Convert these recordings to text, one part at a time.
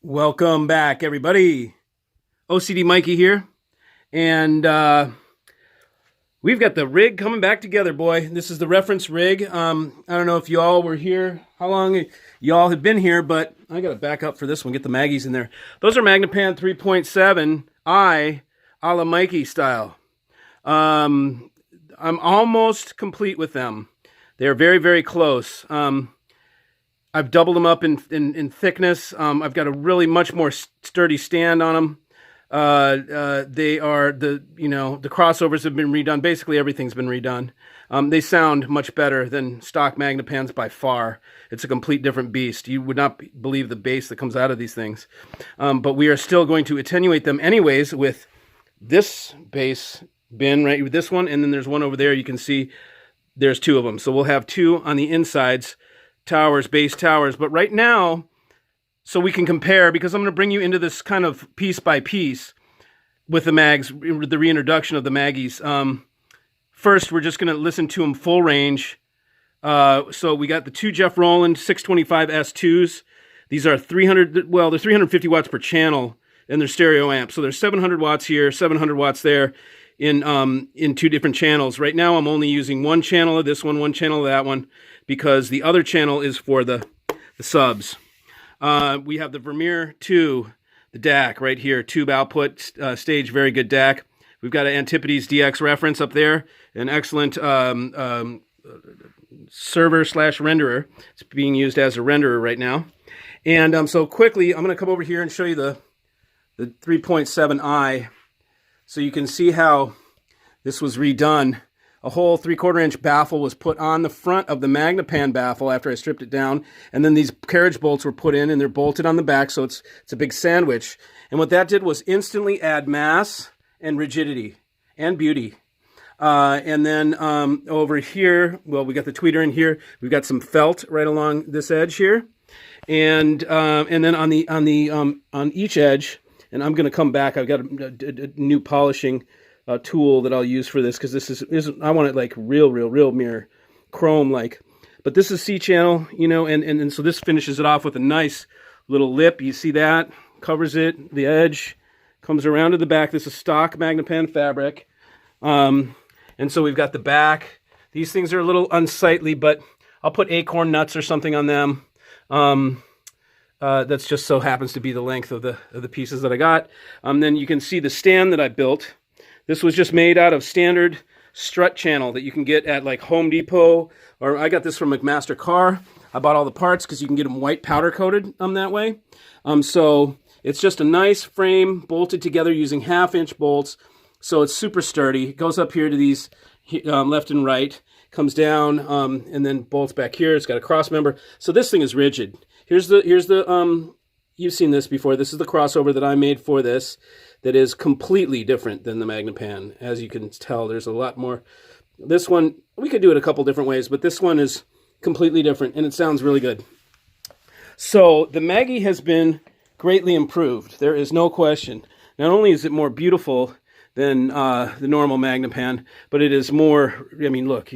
Welcome back, everybody. OCD Mikey here, and we've got the rig coming back together, boy. This is the reference rig. I don't know if you all were here, how long you all have been here, but I got to back up for this one, get the Maggies in there. Those are Magnepan 3.7i a la Mikey style. I'm almost complete with them. They're very, very close. I've doubled them up in thickness. I've got a really much more sturdy stand on them. They are the crossovers have been redone. Basically, everything's been redone. They sound much better than stock Magnepans by far. It's a complete different beast. You would not believe the bass that comes out of these things. But we are still going to attenuate them anyways with this bass bin right with this one, and then there's one over there. You can see there's two of them. So we'll have two on the insides. Towers, bass towers, but right now, so we can compare, because I'm going to bring you into this kind of piece by piece with the mags, the reintroduction of the Maggies. First, we're just going to listen to them full range. So we got the two Jeff Rowland 625 S2s. These are 350 watts per channel, and they're stereo amps. So there's 700 watts here, 700 watts there in two different channels. Right now, I'm only using one channel of this one channel of that one, because the other channel is for the subs. We have the Vermeer 2, the DAC right here, tube output stage, very good DAC. We've got an Antipodes DX reference up there, an excellent server/renderer. It's being used as a renderer right now. And so quickly, I'm going to come over here and show you the 3.7i, so you can see how this was redone. A whole 3/4 inch baffle was put on the front of the Magnepan baffle after I stripped it down, and then these carriage bolts were put in, and they're bolted on the back, so it's a big sandwich. And what that did was instantly add mass and rigidity and beauty. And then over here, well, we got the tweeter in here. We've got some felt right along this edge here, and then on each edge. And I'm going to come back. I've got a new polishing tool that I'll use for this, because this is I want it like real mirror chrome like. But this is C channel, and so this finishes it off with a nice little lip. You see that covers it. The edge comes around to the back. This is stock Magnepan fabric, and so we've got the back. These things are a little unsightly, but I'll put acorn nuts or something on them. That's just so happens to be the length of the pieces that I got. Then you can see the stand that I built. This was just made out of standard strut channel that you can get at like Home Depot, or I got this from McMaster Car. I bought all the parts because you can get them white powder coated that way. So it's just a nice frame bolted together using 1/2 inch bolts. So it's super sturdy. It goes up here to these left and right, comes down, and then bolts back here. It's got a cross member. So this thing is rigid. Here's the you've seen this before. This is the crossover that I made for this, that is completely different than the Magnepan. As you can tell, there's a lot more. This one, we could do it a couple different ways, but this one is completely different, and it sounds really good. So the Maggie has been greatly improved. There is no question. Not only is it more beautiful than the normal Magnepan, but it is more, I mean, look,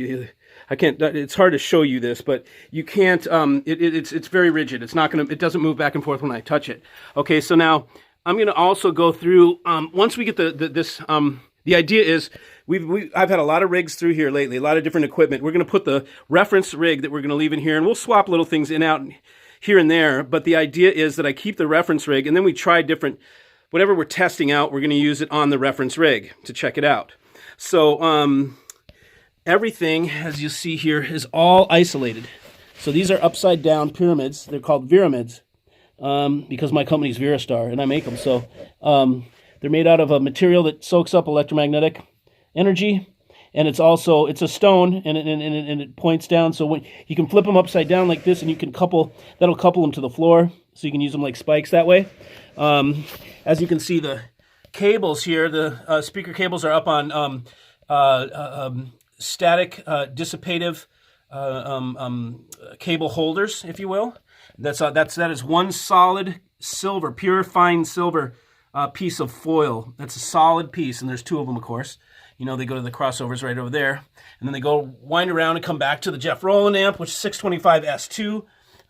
I can't, it's hard to show you this, but you can't, it's very rigid. It's not going to, it doesn't move back and forth when I touch it. Okay, so now I'm going to also go through, once we get the idea is, I've had a lot of rigs through here lately, a lot of different equipment. We're going to put the reference rig that we're going to leave in here, and we'll swap little things in, out, here and there, but the idea is that I keep the reference rig, and then we try different, whatever we're testing out, we're going to use it on the reference rig to check it out. So, everything, as you see here, is all isolated. So these are upside down pyramids. They're called Viramids, because my company's Virastar, and I make them. So they're made out of a material that soaks up electromagnetic energy, and it's a stone, and it points down. So when you can flip them upside down like this, and you can that'll couple them to the floor, so you can use them like spikes that way. As you can see, the cables here, the speaker cables are up on static dissipative cable holders, if you will. That is one solid silver, pure fine silver piece of foil. That's a solid piece, and there's two of them, of course. They go to the crossovers right over there, and then they go wind around and come back to the Jeff Rowland amp, which is 625 S2.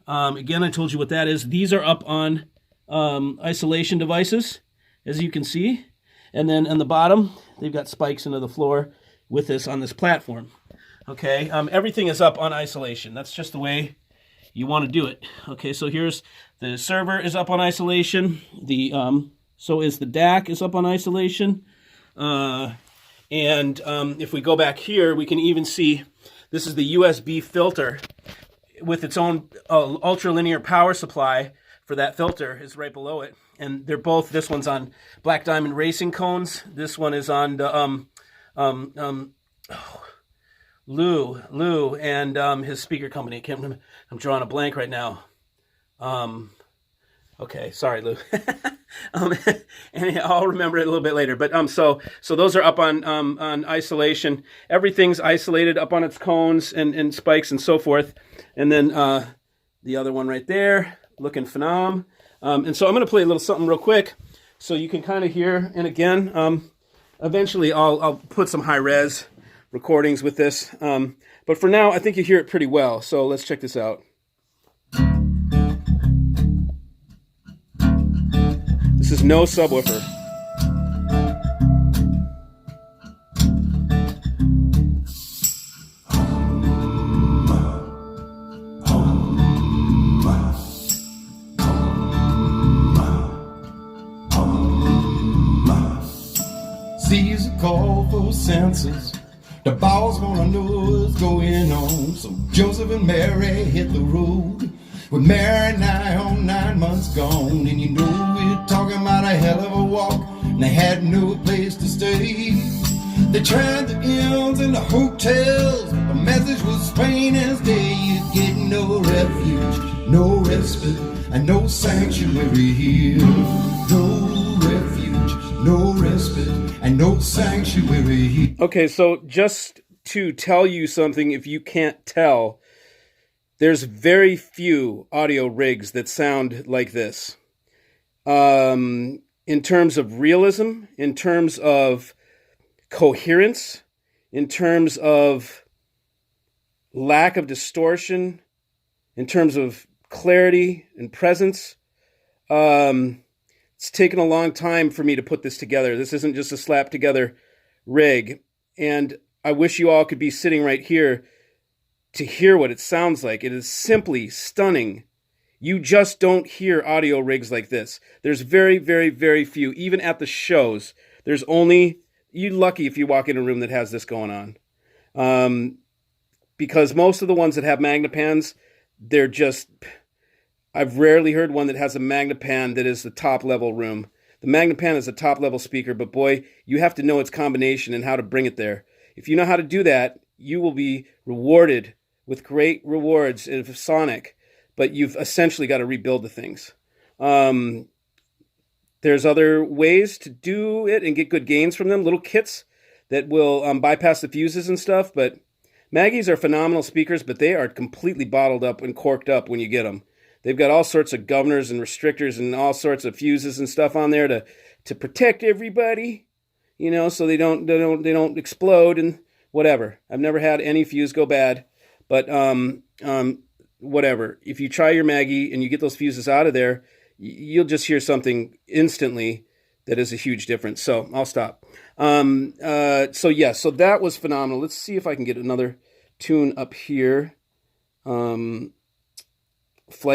Again, I told you what that is. These are up on isolation devices, as you can see. And then on the bottom, they've got spikes into the floor with this on this platform. Okay, everything is up on isolation. That's just the way you want to do it. Okay, so here's the server is up on isolation. So is the DAC is up on isolation. If we go back here, we can even see this is the USB filter with its own ultralinear power supply for that filter is right below it. And they're both, this one's on Black Diamond Racing cones. This one is on the Lou and his speaker company. I can't remember. I'm drawing a blank right now. Okay, sorry, Lou. And I'll remember it a little bit later. But so those are up on isolation. Everything's isolated up on its cones and spikes and so forth. And then the other one right there, looking phenom. And so I'm going to play a little something real quick, so you can kind of hear. And again, eventually I'll put some high res recordings with this. But for now, I think you hear it pretty well. So let's check this out. This is no subwoofer. Sees a call for senses. The boss wanna know what's going on. So Joseph and Mary hit the road. With Mary nigh on 9 months gone. And you know we're talking about a hell of a walk. And they had no place to stay. They tried the inns and the hotels. The message was plain as day. You get no refuge, no respite, and no sanctuary here. No refuge, no respite, and no sanctuary here. Okay, so just to tell you something, if you can't tell, there's very few audio rigs that sound like this. In terms of realism, in terms of coherence, in terms of lack of distortion, in terms of clarity and presence, it's taken a long time for me to put this together. This isn't just a slap together rig. And I wish you all could be sitting right here to hear what it sounds like. It is simply stunning. You just don't hear audio rigs like this. There's very, very, very few. Even at the shows, there's only, you're lucky if you walk in a room that has this going on. Because most of the ones that have Magnepans, they're just, I've rarely heard one that has a Magnepan that is the top level room. The Magnepan is a top level speaker, but boy, you have to know its combination and how to bring it there. If you know how to do that, you will be rewarded with great rewards in sonic, but you've essentially got to rebuild the things. There's other ways to do it and get good gains from them, little kits that will bypass the fuses and stuff, but Maggies are phenomenal speakers, but they are completely bottled up and corked up when you get them. They've got all sorts of governors and restrictors and all sorts of fuses and stuff on there to protect everybody, you know, so they don't explode and whatever. I've never had any fuse go bad. But whatever. If you try your Maggie and you get those fuses out of there, you'll just hear something instantly that is a huge difference. So I'll stop. So that was phenomenal. Let's see if I can get another tune up here. Flight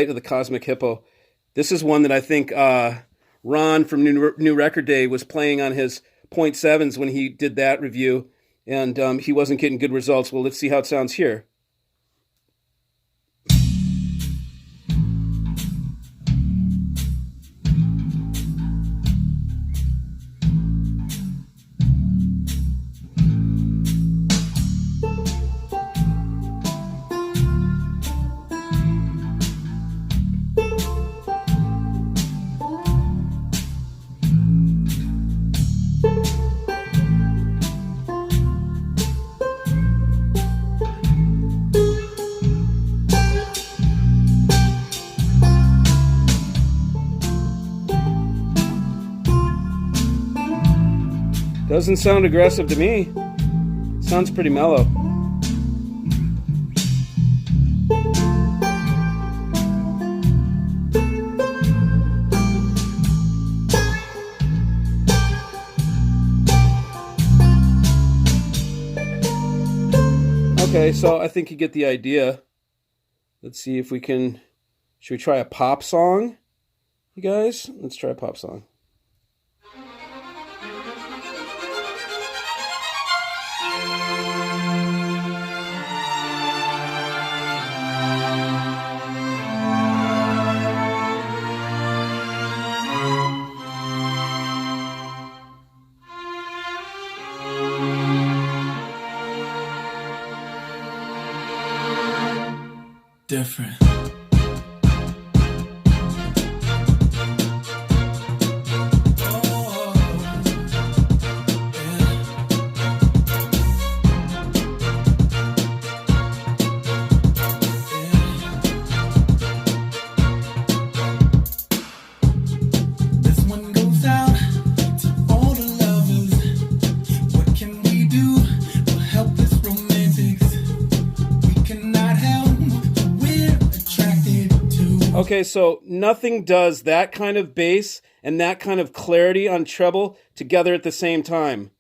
of the Cosmic Hippo. This is one that I think Ron from New Record Day was playing on his .7s when he did that review, and he wasn't getting good results. Well, let's see how it sounds here. Doesn't sound aggressive to me. Sounds pretty mellow. Okay, so I think you get the idea. Let's see if we can... Should we try a pop song? You guys? Let's try a pop song. Different. Okay, so nothing does that kind of bass and that kind of clarity on treble together at the same time.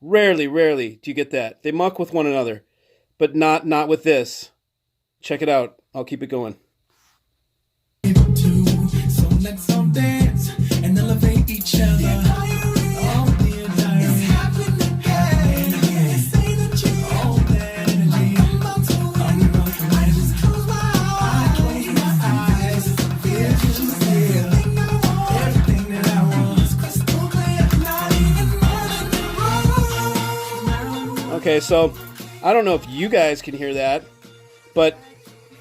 Rarely do you get that. They muck with one another, but not with this. Check it out. I'll keep it going. So let's all dance and elevate each other. Okay, so I don't know if you guys can hear that, but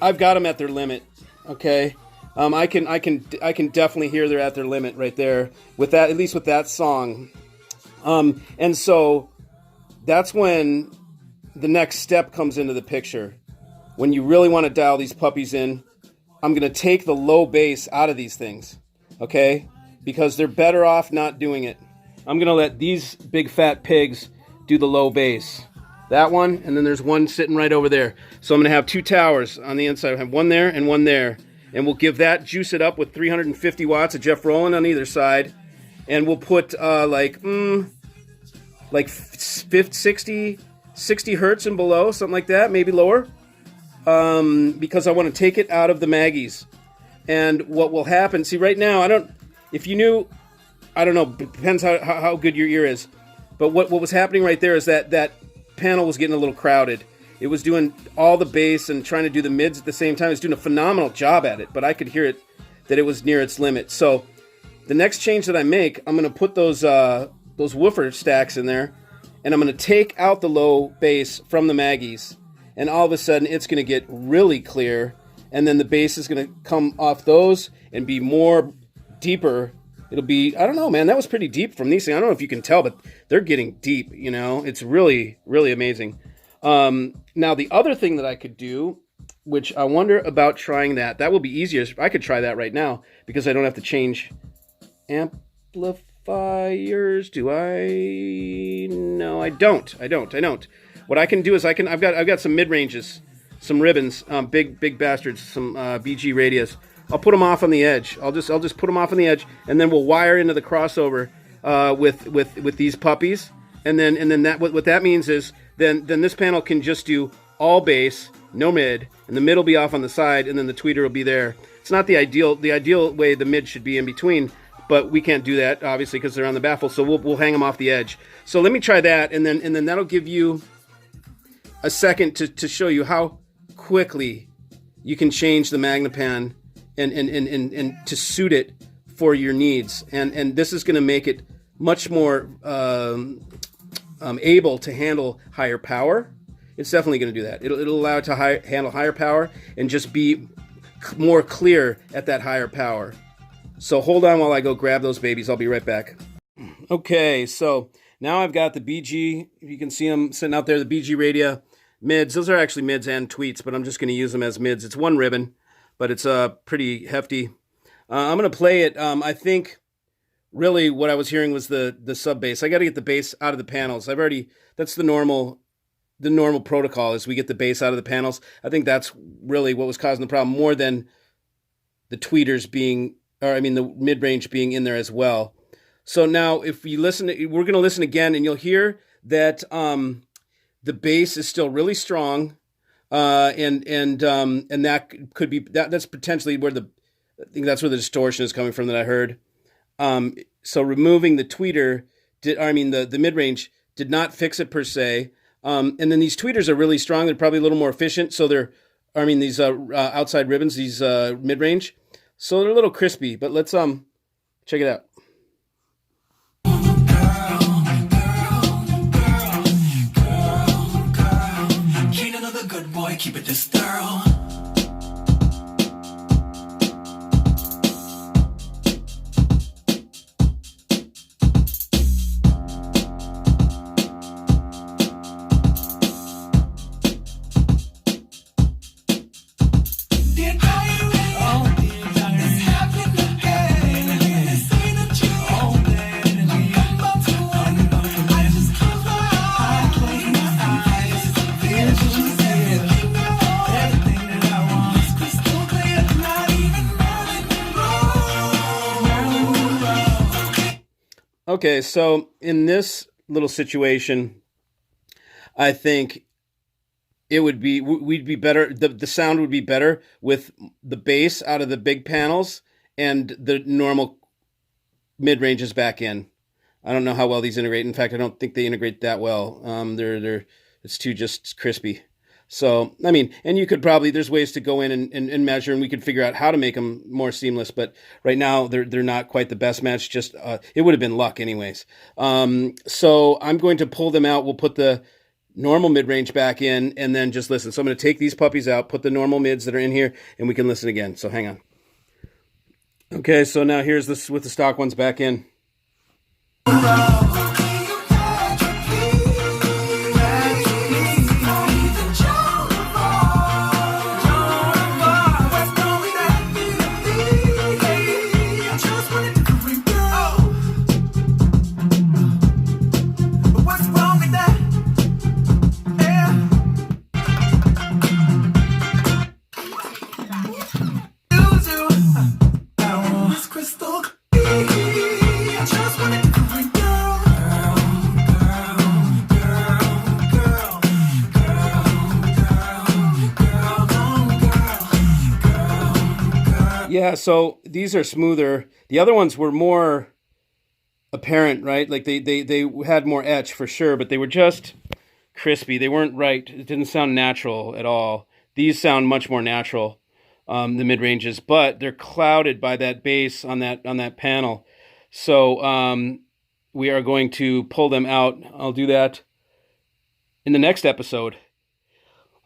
I've got them at their limit. Okay, I can definitely hear they're at their limit right there with that, at least with that song. And so that's when the next step comes into the picture. When you really want to dial these puppies in, I'm going to take the low bass out of these things, okay? Because they're better off not doing it. I'm going to let these big fat pigs do the low bass. That one, and then there's one sitting right over there. So I'm going to have two towers on the inside. I have one there and one there. And we'll give that, juice it up with 350 watts of Jeff Rowland on either side. And we'll put like 60 hertz and below, something like that, maybe lower. Because I want to take it out of the Maggies. And what will happen, see right now, if you knew, I don't know, depends how good your ear is. But what was happening right there is that panel was getting a little crowded. It was doing all the bass and trying to do the mids at the same time. It was doing a phenomenal job at it, but I could hear it that it was near its limit. So the next change that I make, I'm going to put those woofer stacks in there, and I'm going to take out the low bass from the Maggies, and all of a sudden it's going to get really clear, and then the bass is going to come off those and be more deeper. It'll be, I don't know, man, that was pretty deep from these things. I don't know if you can tell, but they're getting deep, you know. It's really, really amazing. Now, the other thing that I could do, which I wonder about trying that will be easier. I could try that right now because I don't have to change amplifiers. Do I? No, I don't. What I can do is I've got some mid-ranges, some ribbons, big bastards, some BG radios. I'll put them off on the edge. I'll just put them off on the edge, and then we'll wire into the crossover with these puppies, and then that what that means is then this panel can just do all bass, no mid, and the mid will be off on the side, and then the tweeter will be there. It's not the ideal way the mid should be in between, but we can't do that obviously because they're on the baffle. So we'll hang them off the edge. So let me try that, and then that'll give you a second to show you how quickly you can change the Magnepan and to suit it for your needs. And this is going to make it much more able to handle higher power. It's definitely going to do that. It'll allow it to handle higher power and just be more clear at that higher power. So hold on while I go grab those babies. I'll be right back. Okay, so now I've got the BG. You can see them sitting out there, the BG radio mids. Those are actually mids and tweets, but I'm just going to use them as mids. It's one ribbon, but it's pretty hefty. I'm going to play it. I think really what I was hearing was the sub bass. I got to get the bass out of the panels. That's the normal protocol is we get the bass out of the panels. I think that's really what was causing the problem more than the tweeters the mid-range being in there as well. So now if you listen, we're going to listen again and you'll hear that the bass is still really strong. and that could be that's potentially where I think that's where the distortion is coming from that I heard. So removing the tweeter the mid range did not fix it per se. And then these tweeters are really strong. They're probably a little more efficient. So these outside ribbons, these mid range, so they're a little crispy. But let's check it out. Keep it this thorough. Okay, so in this little situation, I think we'd be better. The sound would be better with the bass out of the big panels and the normal mid ranges back in. I don't know how well these integrate. In fact, I don't think they integrate that well. It's too just crispy. So, I mean, and you could probably, there's ways to go in and measure, and we could figure out how to make them more seamless, but right now they're not quite the best match. Just, it would have been luck anyways. So I'm going to pull them out. We'll put the normal mid-range back in and then just listen. So I'm going to take these puppies out, put the normal mids that are in here, and we can listen again. So hang on. Okay, so now here's this with the stock ones back in. Yeah, so these are smoother. The other ones were more apparent, right? Like they had more etch for sure, but they were just crispy. They weren't right. It didn't sound natural at all. These sound much more natural, the mid ranges, but they're clouded by that bass on that panel. So we are going to pull them out. I'll do that in the next episode.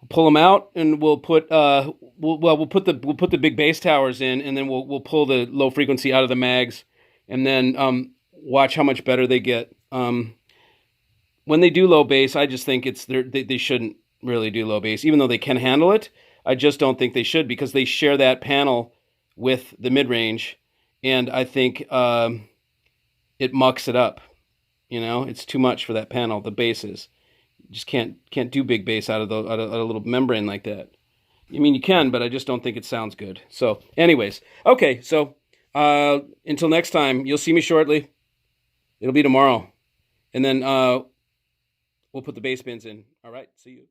We'll pull them out, and we'll put we'll put the big bass towers in, and then we'll pull the low frequency out of the mags, and then watch how much better they get. When they do low bass, I just think they shouldn't really do low bass, even though they can handle it. I just don't think they should, because they share that panel with the mid range, and I think it mucks it up. You know, it's too much for that panel. The basses. You just can't do big bass out of a little membrane like that. I mean, you can, but I just don't think it sounds good. So, anyways, okay. So, until next time, you'll see me shortly. It'll be tomorrow, and then we'll put the bass bins in. All right, see you.